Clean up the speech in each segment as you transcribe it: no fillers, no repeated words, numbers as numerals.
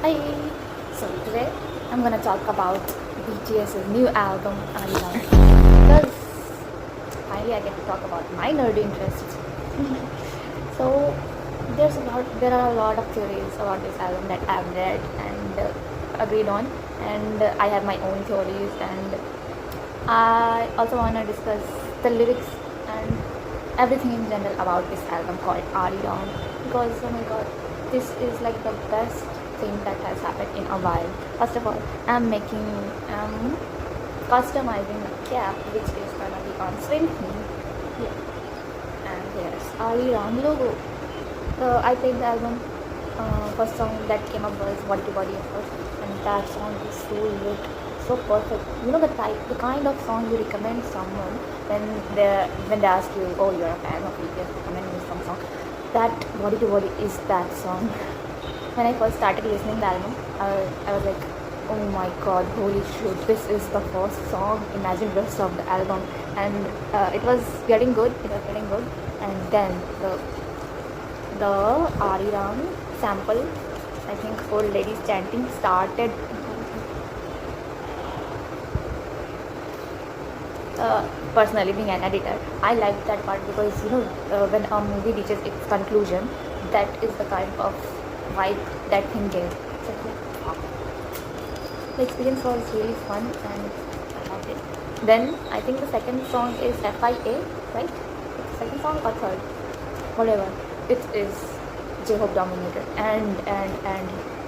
Hi! So today I'm gonna talk about BTS's new album Arirang because finally I get to talk about my nerdy interests. So there are a lot of theories about this album that I've read and agreed on, and I have my own theories, and I also wanna discuss the lyrics and everything in general about this album called Arirang because oh my god, this is like the best thing that has happened in a while. First of all, I'm customizing the cap which is gonna be on Swimmy here, and here's Arirang logo. I played the album. First song that came up was Body to Body, of course, and that song is so lit, so perfect. You know the kind of song you recommend someone when they ask you, oh, you're a fan of BTS, recommend me some song. That Body to Body is that song. When I first started listening to the album, I was like, oh my god, holy shoot, this is the first song. Imagine the rest of the album, and it was getting good. And then the Arirang sample, I think old ladies chanting started. Personally, being an editor, I liked that part because when a movie reaches its conclusion, that is the kind of vibe that thing gave. So yeah, wow. The experience was really fun and I loved it. Then I think the second song is FIA, right? It's the second song or third, whatever. It is J-Hope dominated, and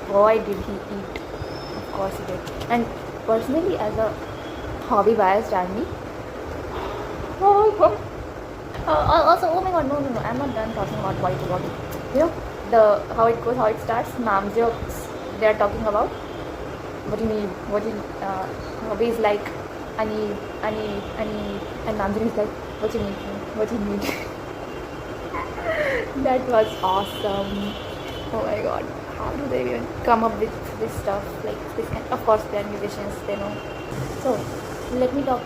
boy did he eat. Of course he did. And personally, as a hobby biased army, also, oh my god, no, I'm not done talking about body to body. You know, how it goes, how it starts. Namjoks, they are talking about what do you need, hobbies like, I need, and Namjoon is like, what you need. That was awesome. Oh my god, how do they even come up with this stuff? Like this kind, of course, they are musicians, they know. So, let me talk.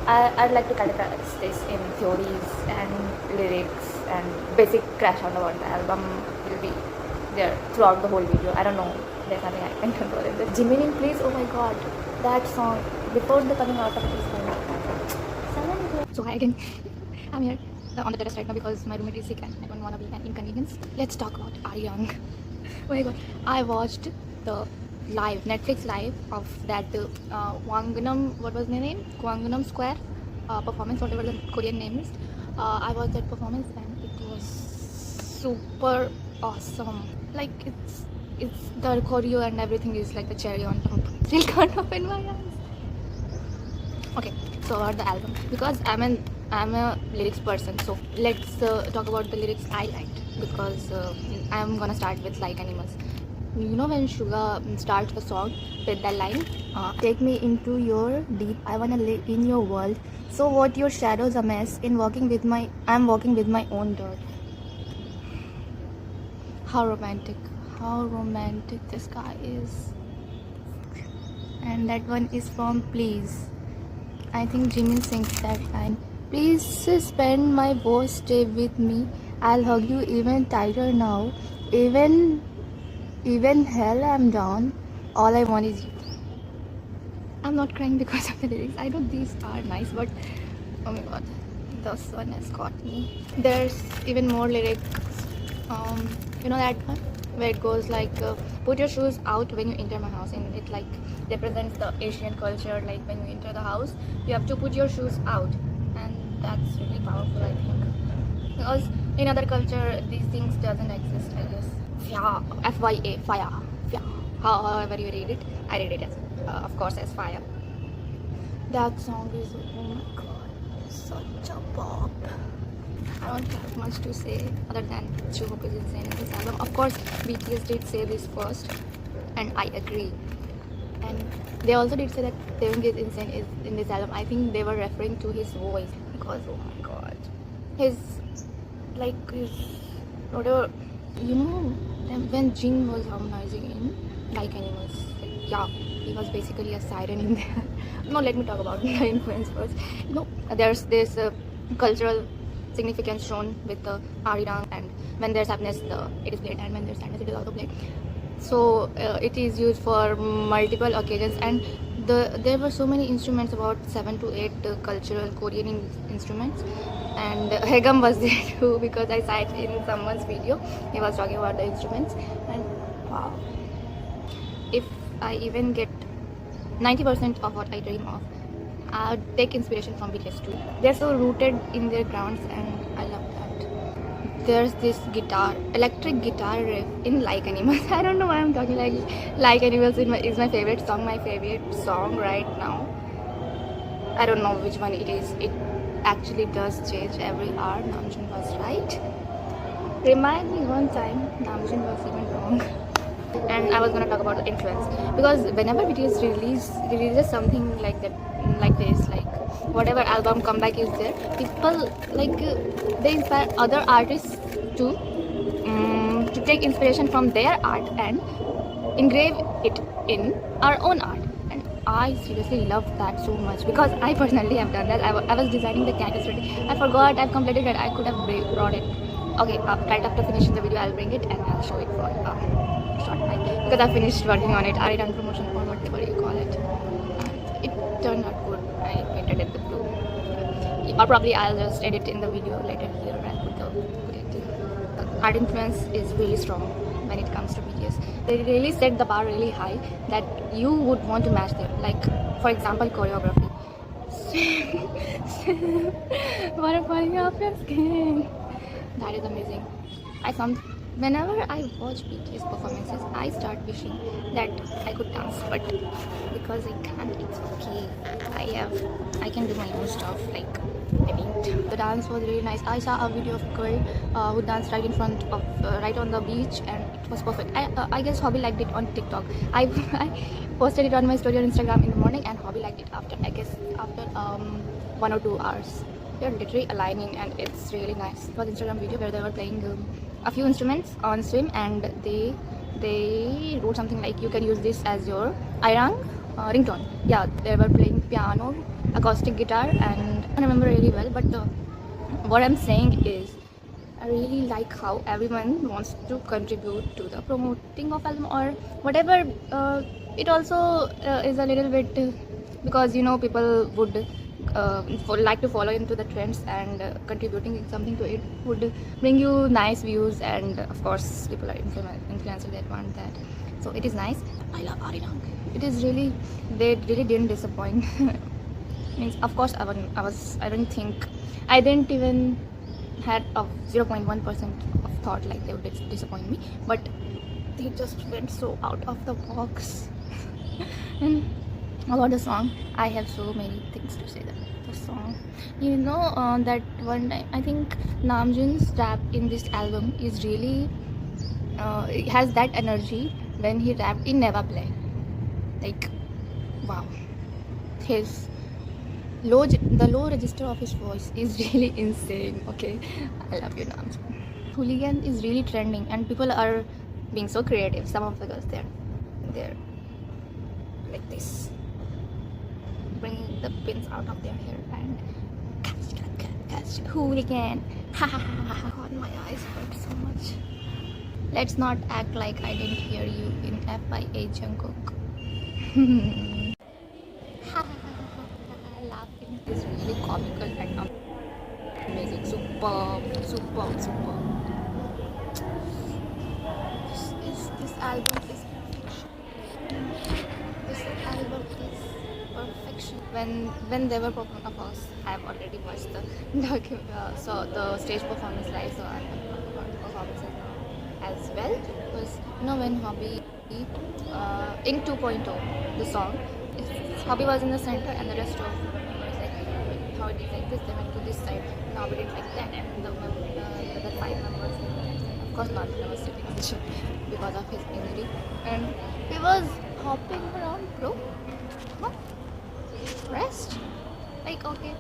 I'd like to categorize this in theories and lyrics and basic crash on about the album will be there throughout the whole video. I don't know. There's nothing I can control in this. Jimin, please. Oh my god, that song before the coming out of this song. So hi again. I'm here on the terrace right now because my roommate is sick and I don't want to be an inconvenience. Let's talk about Arirang. Oh my god, I watched the Netflix live of that Wanganam, what was the name? Wanganam Square performance, whatever the Korean name is. I watched that performance and it was super awesome. Like it's the choreo and everything is like the cherry on top. Still can't open my eyes. Okay, so about the album, because I'm a lyrics person, so let's talk about the lyrics I liked, because I'm gonna start with Like Animals. You know when Suga starts the song with that line, take me into your deep, I wanna live in your world, so what your shadows a mess, I'm walking with my own dirt. How romantic this guy is. And that one is from Please. I think Jimin sings that line. Please suspend my voice, stay with me, I'll hug you even tighter now, even hell I'm down, all I want is you. I'm not crying because of the lyrics. I know these are nice, but oh my god, this one has got me. There's even more lyrics. You know that one where it goes like, put your shoes out when you enter my house, and it like represents the Asian culture. Like when you enter the house, you have to put your shoes out, and that's really powerful, I think, because in other culture these things doesn't exist, I guess. Yeah, FYA, fire, yeah. However you read it, I read it as, of course, as fire. That song is, oh my god, such a pop. I don't have much to say other than J-Hope is insane in this album. Of course, BTS did say this first, and I agree. And they also did say that Taeyong is insane in this album. I think they were referring to his voice, because oh my god, his whatever, you know, when Jin was harmonizing in Like Animals, like, yeah, he was basically a siren in there. No, let me talk about the influence first. No, there's this cultural significance shown with the Arirang, and when there's happiness, it is played, and when there's sadness, it is also played. So it is used for multiple occasions, and there were so many instruments, about 7 to 8 cultural Korean instruments, and Hegam was there too, because I saw it in someone's video. He was talking about the instruments, and wow, if I even get 90% of what I dream of, I would take inspiration from BTS too. They're so rooted in their grounds, and I love that. There's this electric guitar riff in Like Animals. I don't know why I'm talking like Animals is my favorite song right now. I don't know which one it is. It actually does change every hour. Namjoon was right. Remind me one time Namjoon was even wrong. And I was gonna talk about the influence, because whenever BTS releases something like that, like this, like whatever album comeback is there, people they inspire other artists to take inspiration from their art and engrave it in our own art. And I seriously love that so much, because I personally have done that. I was designing the cactus ready. I forgot I've completed it. I could have brought it. Okay, right after finishing the video I'll bring it and I'll show it for short time, because I finished working on it. Arirang promotion or whatever you call it. And it turned out good. I painted it with blue. Or probably I'll just edit in the video later here and put it. The art influence is really strong when it comes to BTS. They really set the bar really high that you would want to match them. Like, for example, choreography. What a funny off your skin. That is amazing. Whenever I watch BTS performances, I start wishing that I could dance, but because I can't, it's okay. I can do my own stuff. Like, I mean, the dance was really nice. I saw a video of a girl who danced right in front of, right on the beach, and it was perfect. I guess Hobby liked it on TikTok. I posted it on my story on Instagram in the morning, and Hobby liked it after 1 or 2 hours. They're literally aligning, and it's really nice. It was an Instagram video where they were playing a few instruments on swim, and they wrote something like, you can use this as your Arirang ringtone. Yeah, they were playing piano, acoustic guitar, and I don't remember really well, but what I'm saying is I really like how everyone wants to contribute to the promoting of album or whatever. It also is a little bit because people would like to follow into the trends, and contributing something to it would bring you nice views, and of course people are influencers that want that. So it is nice. I love Arirang. It is really, they really didn't disappoint. Means, of course, I didn't even had a 0.1% of thought like they would disappoint me, but they just went so out of the box. And about the song, I have so many things to say. That the song, that one time I think Namjoon's rap in this album is really it has that energy when he rapped in Never Play. Like, wow, the low register of his voice is really insane. Okay, I love you, Namjoon. Hooligan is really trending, and people are being so creative. Some of the girls, they're like this, bringing the pins out of their hair and catch hooligan. Ha ha ha ha. God, my eyes hurt so much. Let's not act like I didn't hear you in FYA Jungkook. Laughing is really comical and amazing. Superb. This album is perfection. When they were performing, of course, I have already watched the stage performance live, so I'm going to talk about performances now as well. Because when Hobby in 2.0, the song, Hobby was in the center, and the rest of was like, how it is like this, they went to this side, and Hobby did like that, and the 5 members, of course, Lantana was sitting on the chair because of his injury, and he was hopping around, bro. Huh? Rest? Like, okay.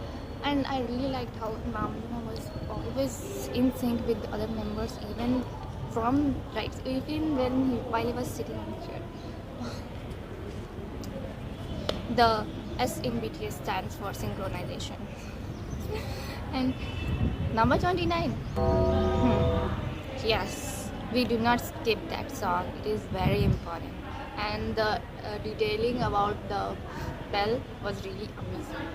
And I really liked how Namjoon was always in sync with the other members, even while he was sitting on the chair. The S in BTS stands for synchronization. And number 29. Yes, We do not skip that song. It is very important, and the detailing about the bell was really amazing.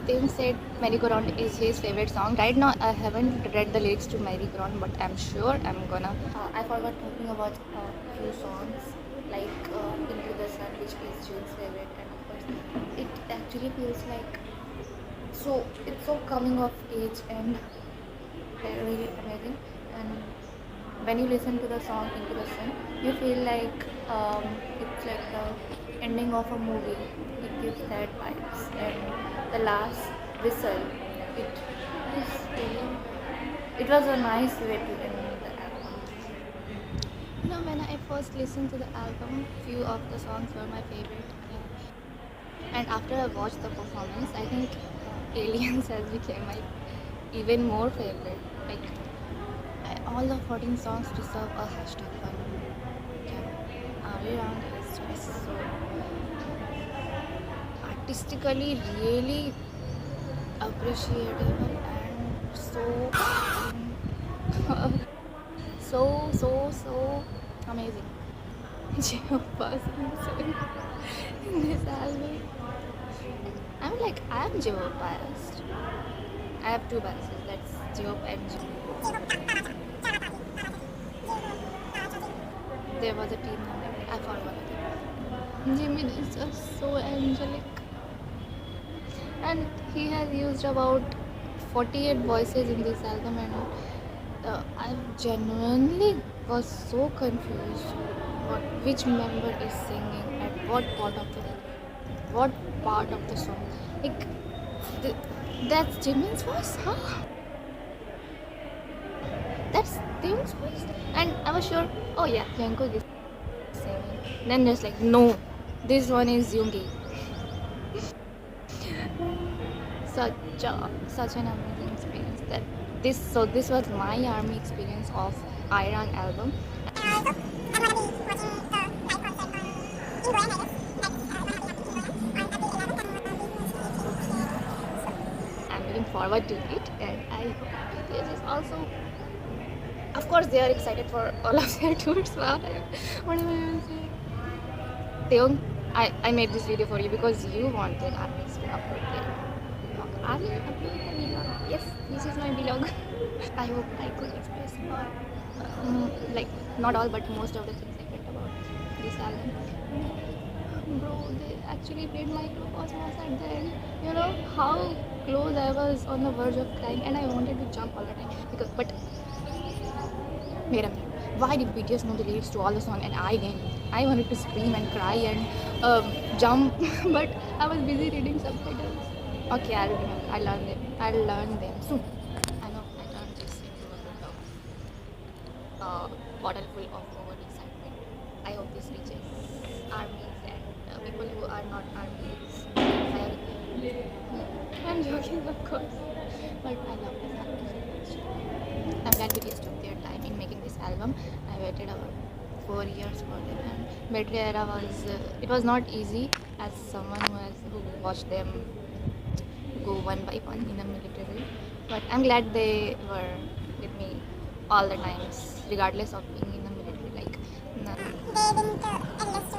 Tim said Merry-Go-Round is his favorite song. Right now, I haven't read the lyrics to Merry-Go-Round, but I'm sure I'm gonna. I forgot talking about a few songs like Into the Sun, which is June's favorite, and of course, it actually feels like it's so coming of age and really amazing. And when you listen to the song Into the Sun, you feel like it's like the ending of a movie. It gives that vibes, and the last whistle, it is really. It was a nice way to end the album. You know, when I first listened to the album, few of the songs were my favorite, and after I watched the performance, I think Aliens has become my even more favorite. Like all the 14 songs deserve a hashtag fun. Yeah. Arirang is just so artistically really appreciable and so amazing. Geo person in this album. I'm Geo biased. I have two biases. That's Geo and Geo. There was a team member. I forgot it. Jimin is just so angelic, and he has used about 48 voices in this album, and I genuinely was so confused which member is singing at what part of the song. Like the, that's Jimin's voice, huh? That's Taeyong's voice, and I was sure. Oh yeah, Jungkook is singing. Then there's like no, this one is Yoongi. Such an amazing experience. This was my army experience of Arirang album. I'm looking forward to it, and I hope BTS is also. Of course, they are excited for all of their tours. What am I going to say? Taeyong, I made this video for you because you wanted armies to upload their vlog. Army uploading a vlog. Yes, this is my vlog. I hope I could express like not all but most of the things I felt about this album. Bro, they actually played Microcosmos at the end. You know how close I was on the verge of crying, and I wanted to jump all the time but wait a minute. Why did BTS know the lyrics to all the song and I didn't? I wanted to scream and cry and jump, but I was busy reading subtitles. Okay, I'll remember. I'll learn them soon. I know I turned this into a bottle full of over excitement. I hope this reaches armies and people who are not armies. I'm joking, of course, but I love this album so much. I'm glad BTS took their time in making this album. I waited about 4 years for them, and Battery Era it was not easy as someone who watched them go one by one in the military. But I'm glad they were with me all the times, regardless of being in the military. Like, no. They didn't enlist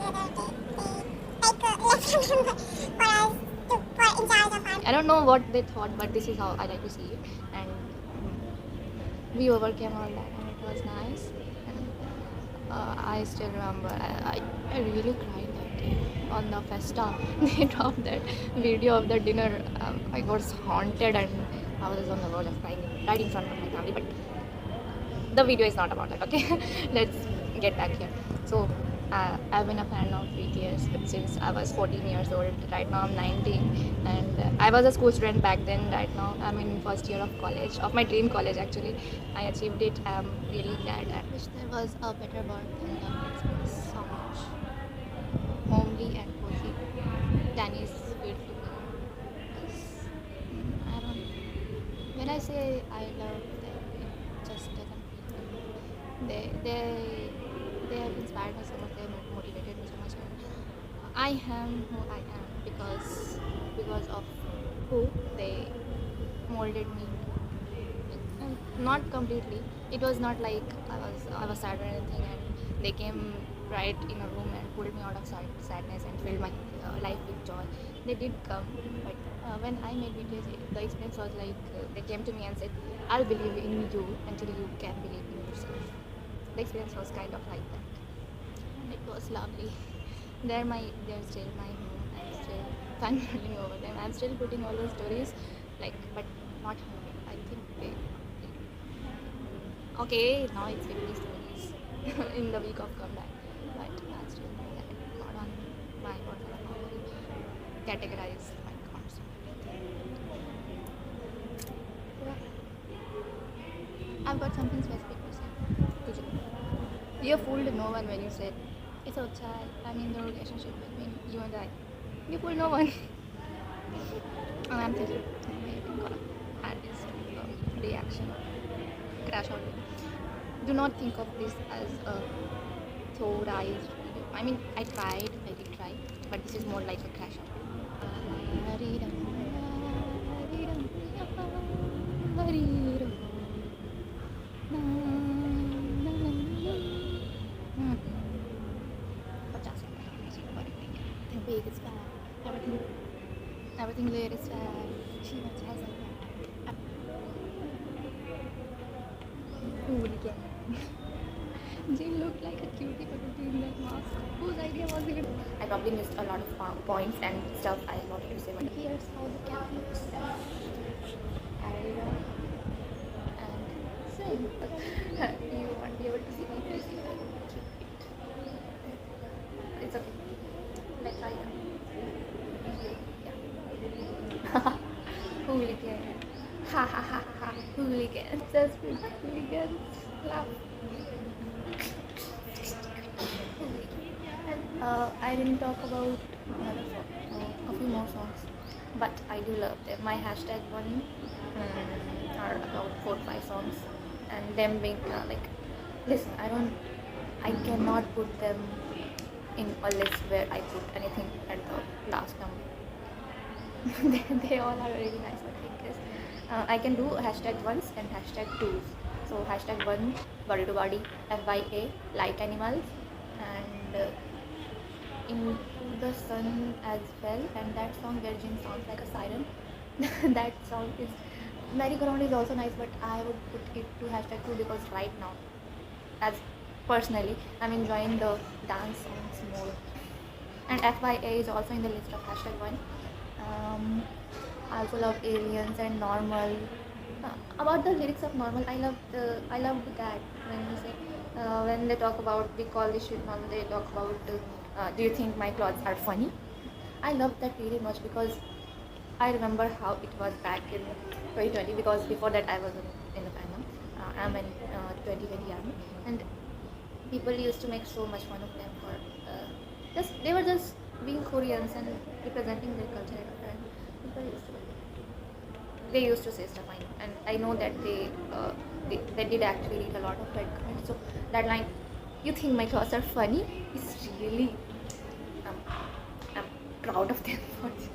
I don't know what they thought, but this is how I like to see it. And we overcame all that, and it was nice. And I still remember, I really cried that day on the festa. They dropped that video of the dinner. I was haunted, and I was on the verge of crying right in front of my family. But the video is not about that, okay? Let's get back here. So I've been a fan of BTS since I was 14 years old. Right now I'm 19, and I was a school student back then. Right now I'm in first year of college, of my dream college actually. I achieved it. I'm really glad. I wish there was a better word than love. It's so much homely and cozy. Danny's beautiful. I don't know. When I say I love them, it just doesn't feel good. They have inspired me so much. They have motivated me so much. And I am who I am because of who they molded me. And not completely. It was not like I was sad or anything, and they came right in a room and pulled me out of sadness and filled my life with joy. They did come, but when I made videos, the experience was like they came to me and said, "I'll believe in you until you can believe in yourself." The experience was kind of like that, and it was lovely. They're still my home. I'm still fangirling over them. I'm still putting all those stories, like, but not here. I think okay, now it's 50 stories in the week of comeback, but I'm still doing that. Not on my WhatsApp normally categorize my accounts. Yeah. I've got something specific to say. Tuझे. You fooled no one when you said it's outside. I'm in the relationship between you and I. You fooled no one. And I'm thinking, oh my god, had this reaction, crash out. Do not think of this as a thoroughized video. I mean, I did try, but this is more like a crash out. Arirang, arirang, arirang, na, na, na, na. Hmm. Just everything big is bad. Everything later is bad. She much has a hooligan. Jill looked like a cutie patootie in that mask. Whose idea was it? I probably missed a lot of points and stuff I wanted to say, but here's how the cat looks. Arirang and same. You won't be able to see my face. You will keep it. It's okay. Let's try it. Yeah. Hooligan. Ha ha ha ha. Hooligan. Just hooligans. Laugh. I didn't talk about another song, a few more songs, but I do love them. My hashtag one are about 4 or 5 songs, and them being like, listen, I cannot put them in a list where I put anything at the last number. they all are really nice, but I guess I can do hashtag ones and hashtag twos. So hashtag one, body to body, FYA, like animals, and Into the Sun as well, and that song Virgin sounds like a siren. That song is Merry-Go-Round is also nice, but I would put it to hashtag 2 because right now, as personally, I'm enjoying the dance songs more. And FYA is also in the list of hashtag 1. I also love Aliens and Normal. About the lyrics of Normal, I love that when you say when they talk about we call this shit normal, they talk about do you think my clothes are funny? I love that really much because I remember how it was back in 2020, because before that I was in the fandom. I'm in 2020 army, and people used to make so much fun of them for they were just being Koreans and representing their culture, and people used to say stuff. And I know that they did actually read a lot of red cards. So that line, "You think my clothes are funny," is really I'm proud of them for this.